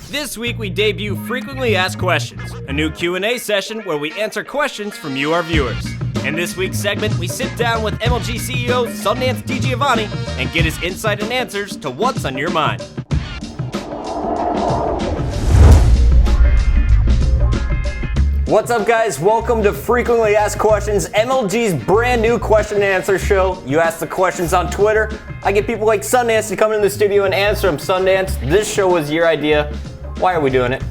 This week we debut Frequently Asked Questions, a new Q&A session where we answer questions from you, our viewers. In this week's segment, we sit down with MLG CEO Sundance DiGiovanni and get his insight and answers to what's on your mind. What's up, guys? Welcome to Frequently Asked Questions, MLG's brand new question and answer show. You ask the questions on Twitter. I get people like Sundance to come in the studio and answer them. Sundance, this show was your idea. Why are we doing it?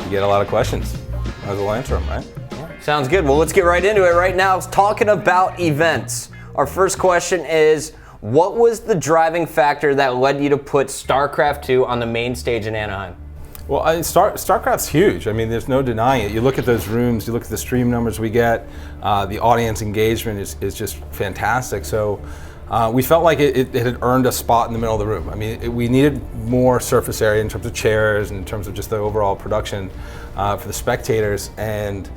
You get a lot of questions. Might as well answer them, right? Sounds good. Well, let's get right into it right now. Talking about events. Our first question is, what was the driving factor that led you to put Starcraft 2 on the main stage in Anaheim? Well, Starcraft's huge. I mean, there's no denying it. You look at those rooms, you look at the stream numbers we get, the audience engagement is just fantastic. So we felt like it had earned a spot in the middle of the room. I mean, we needed more surface area in terms of chairs and in terms of just the overall production for the spectators. And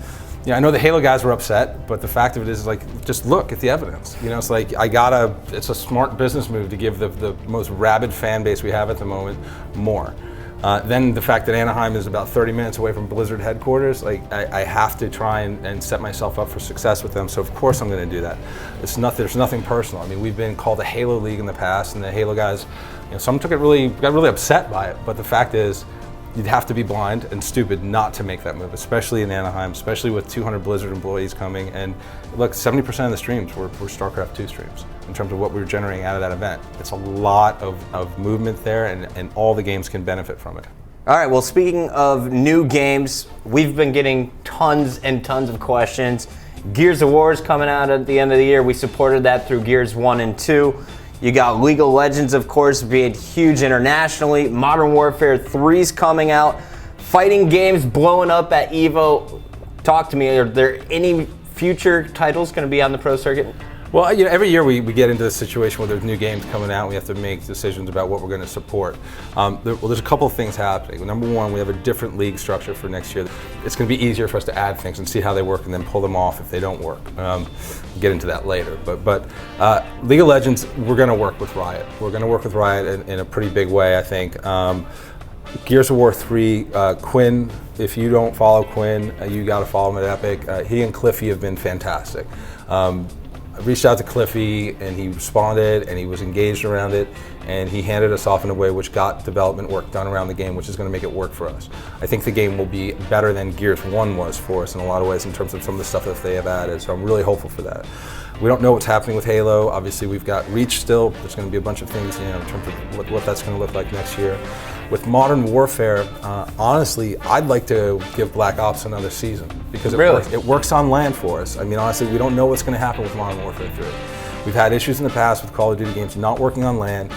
you know, I know the Halo guys were upset, but the fact of it is, like, just look at the evidence. You know, it's like it's a smart business move to give the most rabid fan base we have at the moment more. Then the fact that Anaheim is about 30 minutes away from Blizzard headquarters, like I have to try and set myself up for success with them. So of course I'm going to do that. There's nothing personal. I mean, we've been called a Halo League in the past, and the Halo guys, you know, some got really upset by it. But the fact is, you'd have to be blind and stupid not to make that move, especially in Anaheim, especially with 200 Blizzard employees coming. And look, 70% of the streams were StarCraft 2 streams in terms of what we were generating out of that event. It's a lot of movement there, and all the games can benefit from it. All right, well, speaking of new games, we've been getting tons and tons of questions. Gears of War is coming out at the end of the year. We supported that through Gears 1 and 2. You got League of Legends, of course, being huge internationally. Modern Warfare 3's coming out. Fighting games blowing up at EVO. Talk to me, are there any future titles going to be on the pro circuit? Well, you know, every year we get into a situation where there's new games coming out. We have to make decisions about what we're going to support. There's a couple of things happening. Number one, we have a different league structure for next year. It's going to be easier for us to add things and see how they work and then pull them off if they don't work. We'll get into that later. But League of Legends, we're going to work with Riot. We're going to work with Riot in a pretty big way, I think. Gears of War 3, Quinn, if you don't follow Quinn, you got to follow him at Epic. He and Cliffy have been fantastic. I reached out to Cliffy, and he responded, and he was engaged around it, and he handed us off in a way which got development work done around the game, which is going to make it work for us. I think the game will be better than Gears 1 was for us in a lot of ways in terms of some of the stuff that they have added, so I'm really hopeful for that. We don't know what's happening with Halo. Obviously, we've got Reach still. There's going to be a bunch of things, you know, in terms of what that's going to look like next year. With Modern Warfare, honestly, I'd like to give Black Ops another season because it works on land for us. I mean, honestly, we don't know what's going to happen with Modern Warfare 3. We've had issues in the past with Call of Duty games not working on land.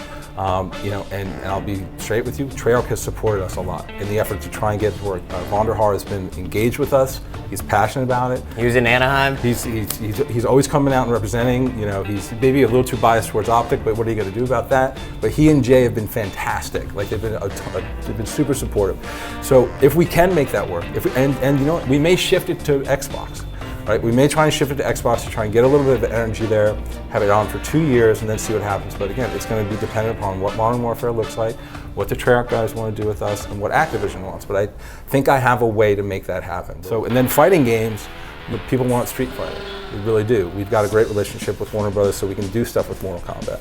You know, and I'll be straight with you, Treyarch has supported us a lot in the effort to try and get to work. Vonderhaar has been engaged with us. He's passionate about it. He was in Anaheim. He's always coming out and representing. You know, he's maybe a little too biased towards Optic, but what are you going to do about that? But he and Jay have been fantastic. Like they've been super supportive. So if we can make that work, and you know what, we may shift it to Xbox. Right, we may try and shift it to Xbox to try and get a little bit of energy there, have it on for 2 years, and then see what happens. But again, it's going to be dependent upon what Modern Warfare looks like, what the Treyarch guys want to do with us, and what Activision wants. But I think I have a way to make that happen. So, and then fighting games, people want Street Fighter. We really do. We've got a great relationship with Warner Brothers, so we can do stuff with Mortal Kombat.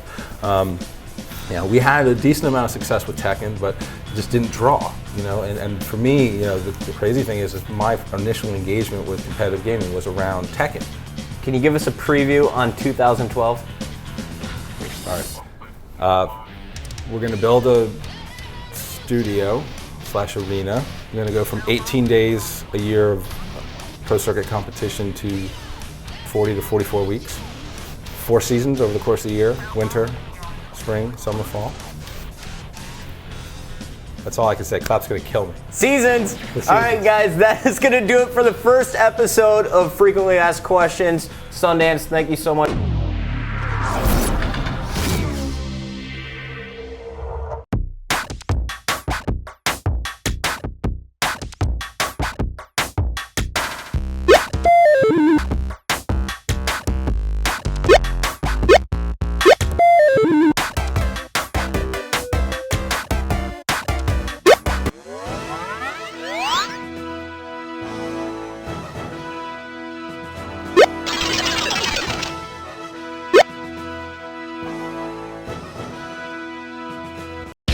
You know, we had a decent amount of success with Tekken, but it just didn't draw. You know, and for me, you know, the crazy thing is my initial engagement with competitive gaming was around Tekken. Can you give us a preview on 2012? All right. We're going to build a studio/arena. We're going to go from 18 days a year of pro circuit competition to 40 to 44 weeks. 4 seasons over the course of the year: winter, spring, summer, fall. That's all I can say. Clap's gonna kill me. Seasons! All right, guys, that is gonna do it for the first episode of Frequently Asked Questions. Sundance, thank you so much.